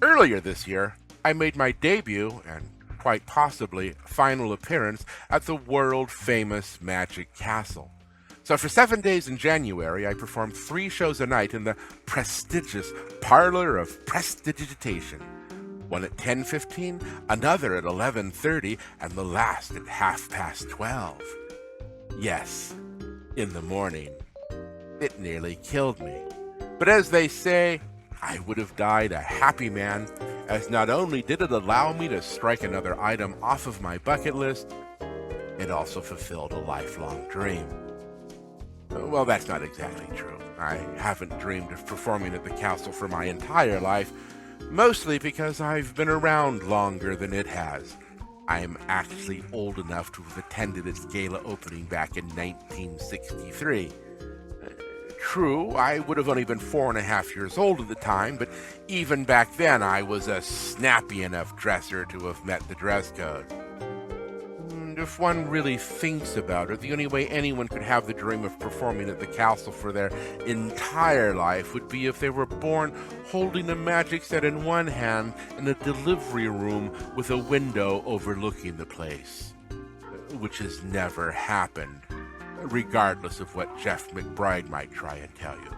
Earlier this year, I made my debut and quite possibly final appearance at the world-famous Magic Castle. So for 7 days in January, I performed 3 shows a night in the prestigious Parlor of Prestidigitation. One at 10:15, another at 11:30, and the last at 12:30. Yes, in the morning. It nearly killed me. But as they say, I would have died a happy man, as not only did it allow me to strike another item off of my bucket list, it also fulfilled a lifelong dream. Well, that's not exactly true. I haven't dreamed of performing at the castle for my entire life, mostly because I've been around longer than it has. I'm actually old enough to have attended its gala opening back in 1963. True, I would have only been 4.5 years old at the time, but even back then I was a snappy enough dresser to have met the dress code. And if one really thinks about it, the only way anyone could have the dream of performing at the castle for their entire life would be if they were born holding a magic set in one hand in a delivery room with a window overlooking the place, which has never happened, regardless of what Jeff McBride might try and tell you.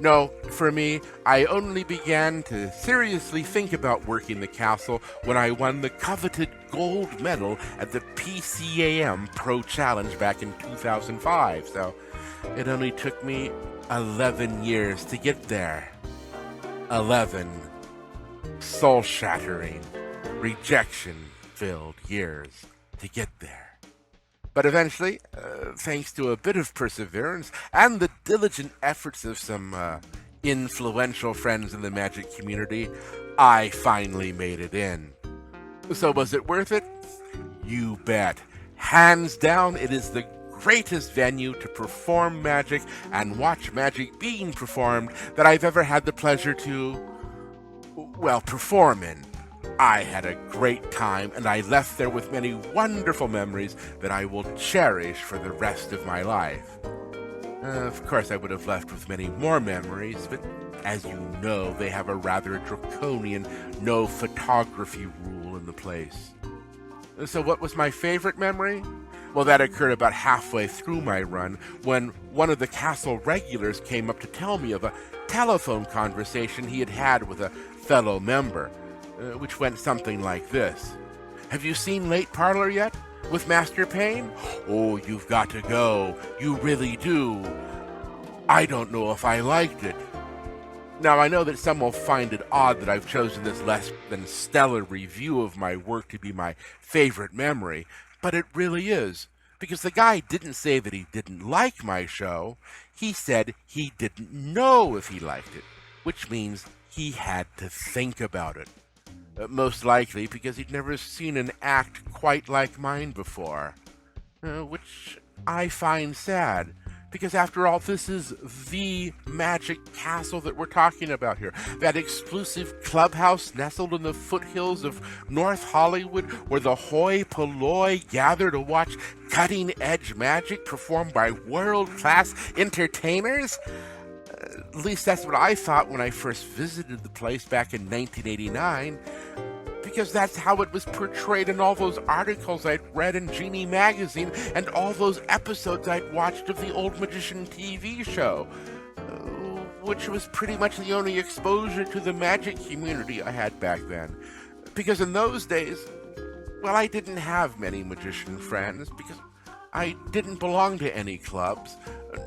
No, for me, I only began to seriously think about working the castle when I won the coveted gold medal at the PCAM Pro Challenge back in 2005, so it only took me 11 years to get there. 11 soul-shattering, rejection-filled years to get there. But eventually, thanks to a bit of perseverance and the diligent efforts of some influential friends in the magic community, I finally made it in. So was it worth it? You bet. Hands down, it is the greatest venue to perform magic and watch magic being performed that I've ever had the pleasure to, well, perform in. I had a great time, and I left there with many wonderful memories that I will cherish for the rest of my life. Of course, I would have left with many more memories, but as you know, they have a rather draconian no photography rule in the place. So what was my favorite memory? Well, that occurred about halfway through my run when one of the castle regulars came up to tell me of a telephone conversation he had had with a fellow member, which went something like this. Have you seen Late Parlor yet? With Master Payne? Oh, you've got to go. You really do. I don't know if I liked it. Now, I know that some will find it odd that I've chosen this less than stellar review of my work to be my favorite memory, but it really is. Because the guy didn't say that he didn't like my show. He said he didn't know if he liked it, which means he had to think about it. Most likely because he'd never seen an act quite like mine before, which I find sad, because after all, this is the magic castle that we're talking about here, that exclusive clubhouse nestled in the foothills of North Hollywood where the hoi polloi gather to watch cutting-edge magic performed by world-class entertainers. At least that's what I thought when I first visited the place back in 1989, because that's how it was portrayed in all those articles I'd read in Genie magazine and all those episodes I'd watched of the Old Magician TV show, which was pretty much the only exposure to the magic community I had back then. Because in those days, well, I didn't have many magician friends because I didn't belong to any clubs,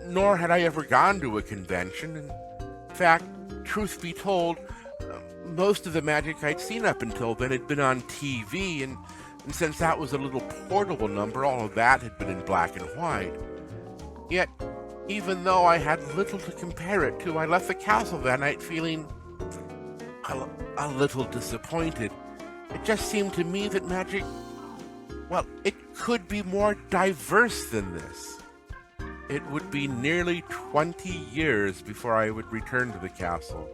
nor had I ever gone to a convention. In fact, truth be told, most of the magic I'd seen up until then had been on TV, and since that was a little portable number, all of that had been in black and white. Yet, even though I had little to compare it to, I left the castle that night feeling a little disappointed. It just seemed to me that magic, well, it could be more diverse than this. It would be nearly 20 years before I would return to the castle.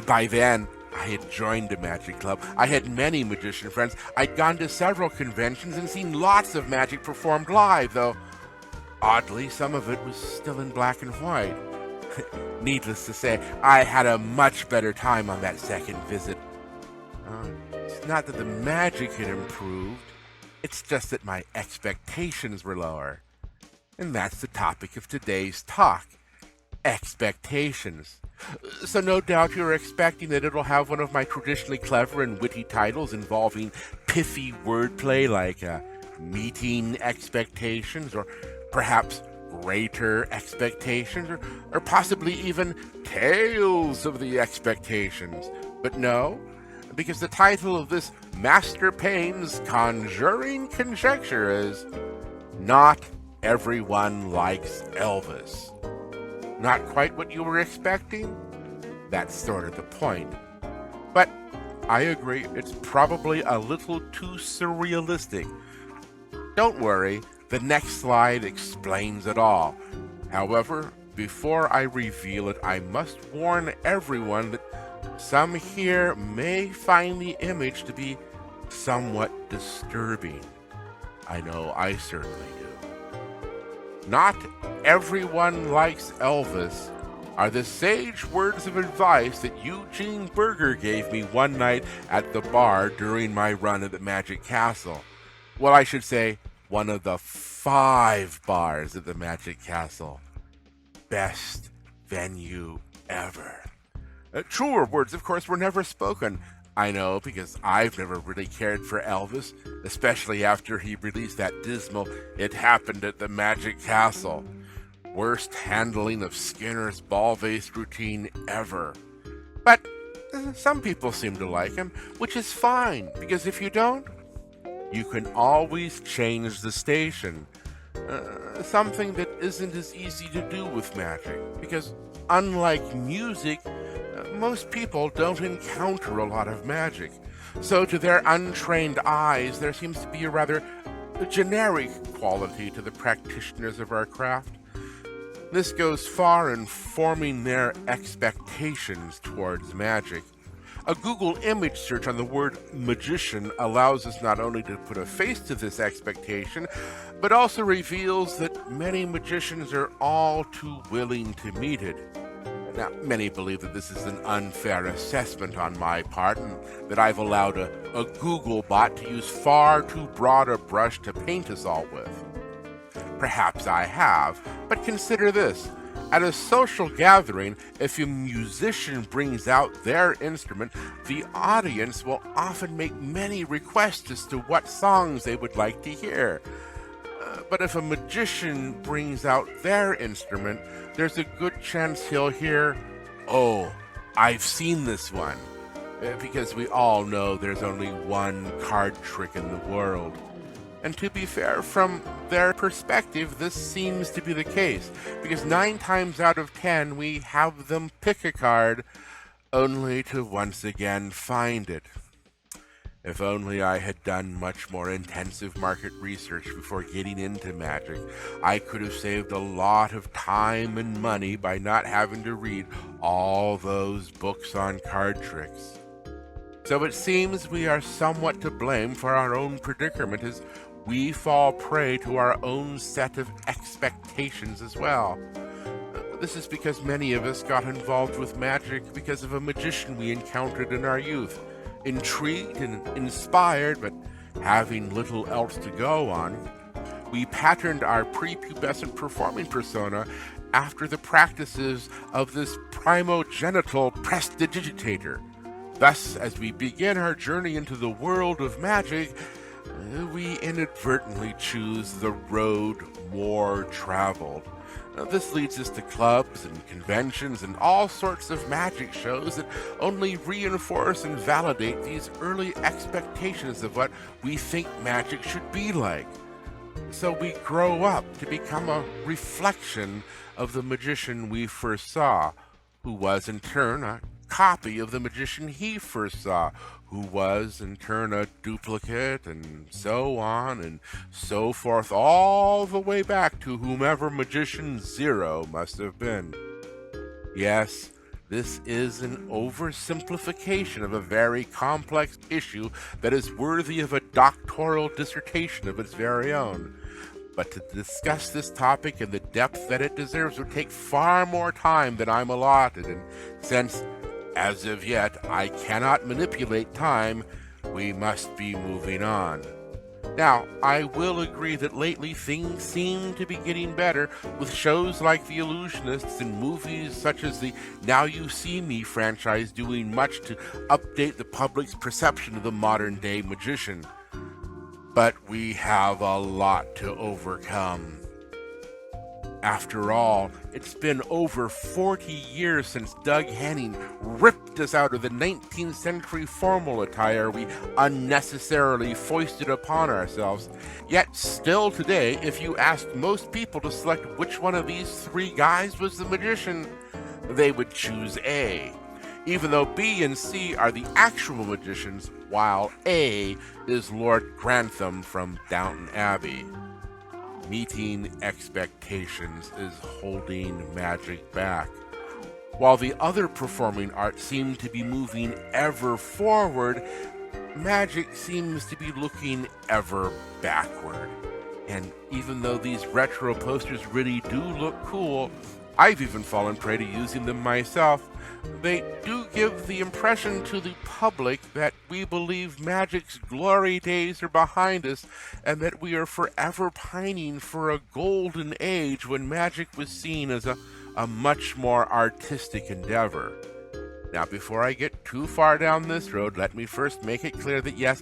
By then, I had joined a magic club. I had many magician friends. I'd gone to several conventions and seen lots of magic performed live, though oddly, some of it was still in black and white. Needless to say, I had a much better time on that second visit. It's not that the magic had improved, it's just that my expectations were lower. And that's the topic of today's talk: expectations. So no doubt you're expecting that it'll have one of my traditionally clever and witty titles involving pithy wordplay like meeting expectations, or perhaps greater expectations, or possibly even tales of the expectations. But no, because the title of this Master Payne's conjuring conjecture is Not Everyone Likes Elvis. Not quite what you were expecting? That's sort of the point. But I agree, it's probably a little too surrealistic. Don't worry, the next slide explains it all. However, before I reveal it, I must warn everyone that some here may find the image to be somewhat disturbing. I know I certainly do. Not everyone likes Elvis are the sage words of advice that Eugene Berger gave me one night at the bar during my run at the Magic Castle. Well, I should say, one of the 5 bars at the Magic Castle. Best venue ever. Truer words, of course, were never spoken. I know, because I've never really cared for Elvis, especially after he released that dismal "It Happened at the Magic Castle." Worst handling of Skinner's ball-based routine ever. But some people seem to like him, which is fine, because if you don't, you can always change the station. Something that isn't as easy to do with magic, because unlike music, most people don't encounter a lot of magic. So to their untrained eyes, there seems to be a rather generic quality to the practitioners of our craft. This goes far in forming their expectations towards magic. A Google image search on the word magician allows us not only to put a face to this expectation, but also reveals that many magicians are all too willing to meet it. Now, many believe that this is an unfair assessment on my part, and that I've allowed a Google bot to use far too broad a brush to paint us all with. Perhaps I have, but consider this. At a social gathering, if a musician brings out their instrument, the audience will often make many requests as to what songs they would like to hear. But if a magician brings out their instrument, there's a good chance he'll hear, "Oh, I've seen this one," because we all know there's only one card trick in the world. And to be fair, from their perspective, this seems to be the case, because 9 times out of 10 we have them pick a card, only to once again find it. If only I had done much more intensive market research before getting into magic, I could have saved a lot of time and money by not having to read all those books on card tricks. So it seems we are somewhat to blame for our own predicament, as we fall prey to our own set of expectations as well. This is because many of us got involved with magic because of a magician we encountered in our youth. Intrigued and inspired, but having little else to go on, we patterned our prepubescent performing persona after the practices of this primogenital prestidigitator. Thus, as we begin our journey into the world of magic, we inadvertently choose the road more traveled. This leads us to clubs and conventions and all sorts of magic shows that only reinforce and validate these early expectations of what we think magic should be like. So we grow up to become a reflection of the magician we first saw, who was in turn a copy of the magician he first saw, who was in turn a duplicate, and so on and so forth, all the way back to whomever magician zero must have been. Yes, this is an oversimplification of a very complex issue that is worthy of a doctoral dissertation of its very own. But to discuss this topic in the depth that it deserves would take far more time than I'm allotted, and since as of yet, I cannot manipulate time. We must be moving on. Now, I will agree that lately things seem to be getting better, with shows like The Illusionists and movies such as the Now You See Me franchise doing much to update the public's perception of the modern-day magician. But we have a lot to overcome. After all, it's been over 40 years since Doug Henning ripped us out of the 19th century formal attire we unnecessarily foisted upon ourselves. Yet still today, if you asked most people to select which one of these three guys was the magician, they would choose A, even though B and C are the actual magicians, while A is Lord Grantham from Downton Abbey. Meeting expectations is holding magic back. While the other performing arts seem to be moving ever forward, magic seems to be looking ever backward. And even though these retro posters really do look cool, I've even fallen prey to using them myself, they do give the impression to the public that we believe magic's glory days are behind us and that we are forever pining for a golden age when magic was seen as a much more artistic endeavor. Now, before I get too far down this road, let me first make it clear that yes,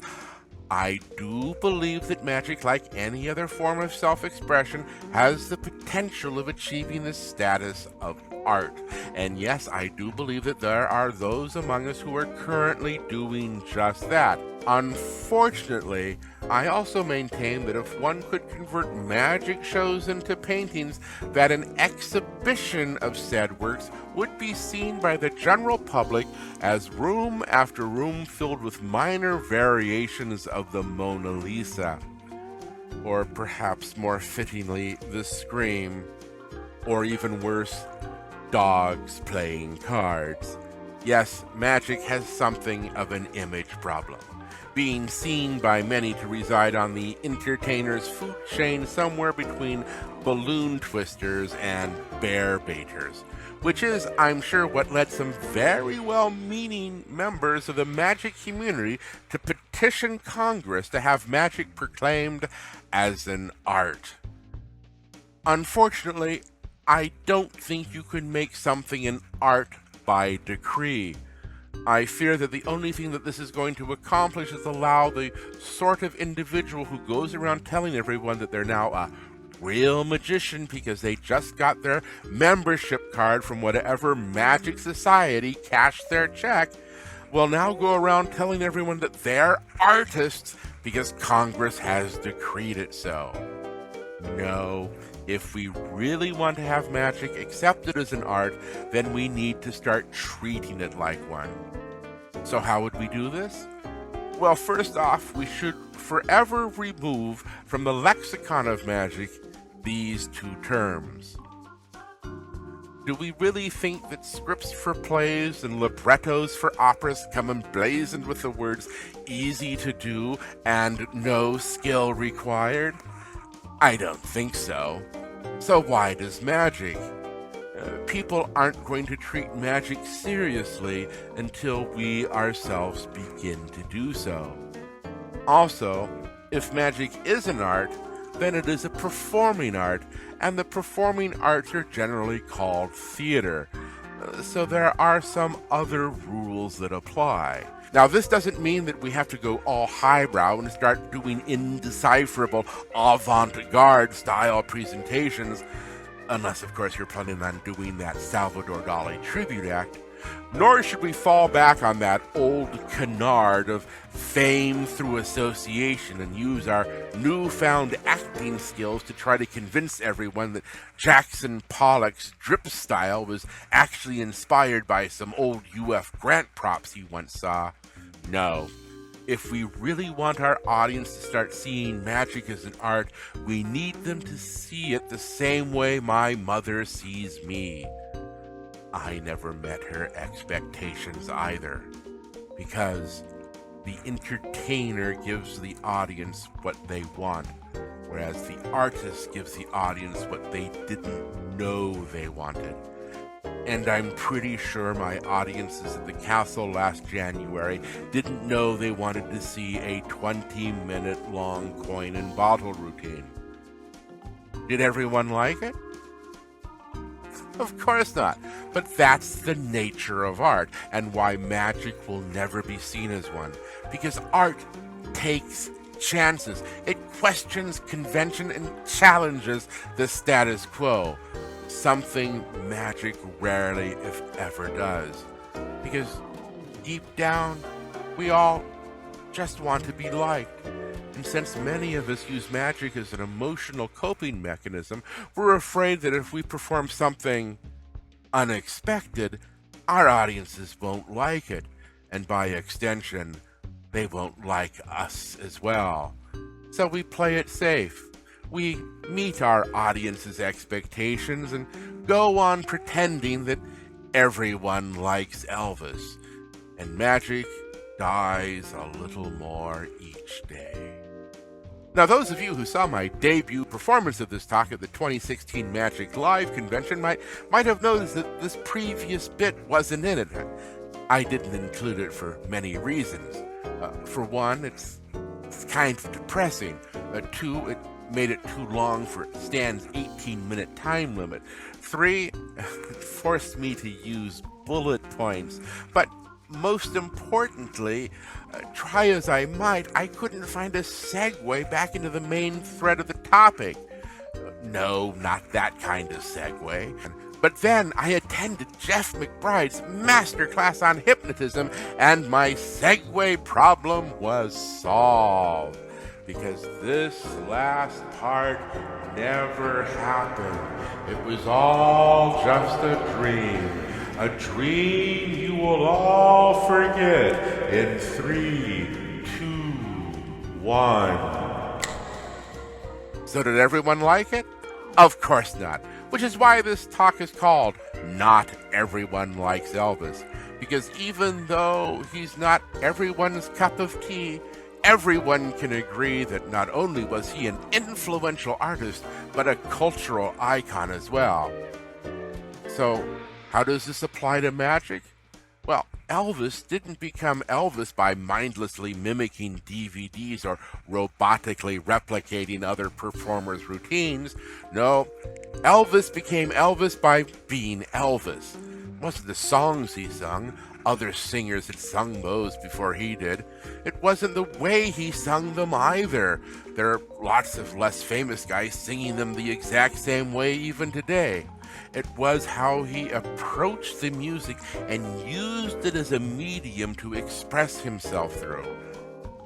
I do believe that magic, like any other form of self-expression, has the potential of achieving the status of art. And yes, I do believe that there are those among us who are currently doing just that. Unfortunately, I also maintain that if one could convert magic shows into paintings, that an exhibition of said works would be seen by the general public as room after room filled with minor variations of the Mona Lisa. Or perhaps more fittingly, the Scream. Or even worse, dogs playing cards. Yes, magic has something of an image problem, being seen by many to reside on the entertainer's food chain somewhere between balloon twisters and bear baiters, which is, I'm sure, what led some very well-meaning members of the magic community to petition Congress to have magic proclaimed as an art. Unfortunately, I don't think you can make something an art by decree. I fear that the only thing that this is going to accomplish is allow the sort of individual who goes around telling everyone that they're now a real magician because they just got their membership card from whatever magic society cashed their check, will now go around telling everyone that they're artists because Congress has decreed it so. No. If we really want to have magic accepted as an art, then we need to start treating it like one. So how would we do this? Well, first off, we should forever remove from the lexicon of magic these two terms. Do we really think that scripts for plays and librettos for operas come emblazoned with the words easy to do and no skill required? I don't think so. So why does magic? People aren't going to treat magic seriously until we ourselves begin to do so. Also, if magic is an art, then it is a performing art, and the performing arts are generally called theater. So there are some other rules that apply. Now, this doesn't mean that we have to go all highbrow and start doing indecipherable avant-garde style presentations, unless, of course, you're planning on doing that Salvador Dali tribute act. Nor should we fall back on that old canard of fame through association and use our newfound acting skills to try to convince everyone that Jackson Pollock's drip style was actually inspired by some old UF Grant props he once saw. No. If we really want our audience to start seeing magic as an art, we need them to see it the same way my mother sees me. I never met her expectations either, because the entertainer gives the audience what they want, whereas the artist gives the audience what they didn't know they wanted. And I'm pretty sure my audiences at the castle last January didn't know they wanted to see a 20-minute long coin and bottle routine. Did everyone like it? Of course not. But that's the nature of art, and why magic will never be seen as one. Because art takes chances. It questions convention and challenges the status quo. Something magic rarely, if ever, does. Because deep down, we all just want to be liked. And since many of us use magic as an emotional coping mechanism, we're afraid that if we perform something unexpected, our audiences won't like it. And by extension, they won't like us as well. So we play it safe. We meet our audience's expectations and go on pretending that everyone likes Elvis. And magic dies a little more each day. Now, those of you who saw my debut performance of this talk at the 2016 Magic Live convention might have noticed that this previous bit wasn't in it. I didn't include it for many reasons. For one, it's kind of depressing. Two, it made it too long for Stan's 18-minute time limit. Three, it forced me to use bullet points. But most importantly, try as I might, I couldn't find a segue back into the main thread of the topic. No, not that kind of segue. But then I attended Jeff McBride's masterclass on hypnotism, and my segue problem was solved. Because this last part never happened. It was all just a dream. A dream you will all forget in 3, 2, 1. So did everyone like it? Of course not. Which is why this talk is called Not Everyone Likes Elvis. Because even though he's not everyone's cup of tea, everyone can agree that not only was he an influential artist, but a cultural icon as well. So, how does this apply to magic? Well, Elvis didn't become Elvis by mindlessly mimicking DVDs or robotically replicating other performers' routines. No, Elvis became Elvis by being Elvis. It wasn't the songs he sung. Other singers had sung those before he did. It wasn't the way he sung them either. There are lots of less famous guys singing them the exact same way even today. It was how he approached the music and used it as a medium to express himself through.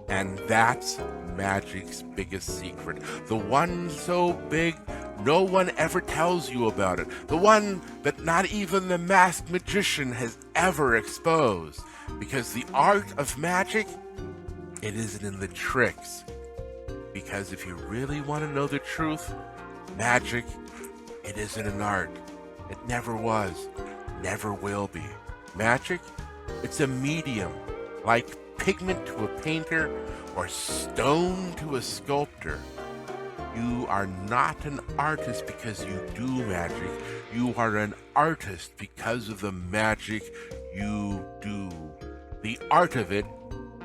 And that's magic's biggest secret. The one so big no one ever tells you about it. The one that not even the masked magician has ever exposed. Because the art of magic, it isn't in the tricks. Because if you really want to know the truth, magic, it isn't an art. It never was, never will be. Magic, it's a medium, like pigment to a painter or stone to a sculptor. You are not an artist because you do magic. You are an artist because of the magic you do. The art of it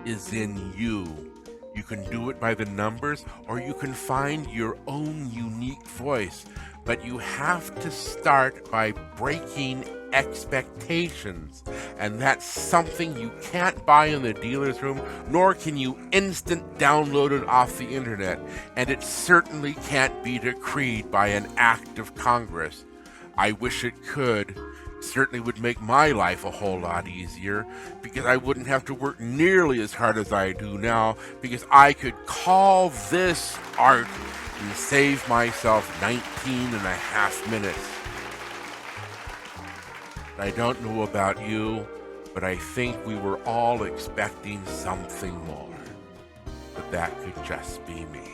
is in you. You can do it by the numbers, or you can find your own unique voice. But you have to start by breaking expectations. And that's something you can't buy in the dealer's room, nor can you instant download it off the internet. And it certainly can't be decreed by an act of Congress. I wish it could. Certainly would make my life a whole lot easier, because I wouldn't have to work nearly as hard as I do now, because I could call this art and save myself 19 and a half minutes. I don't know about you, but I think we were all expecting something more. But that could just be me.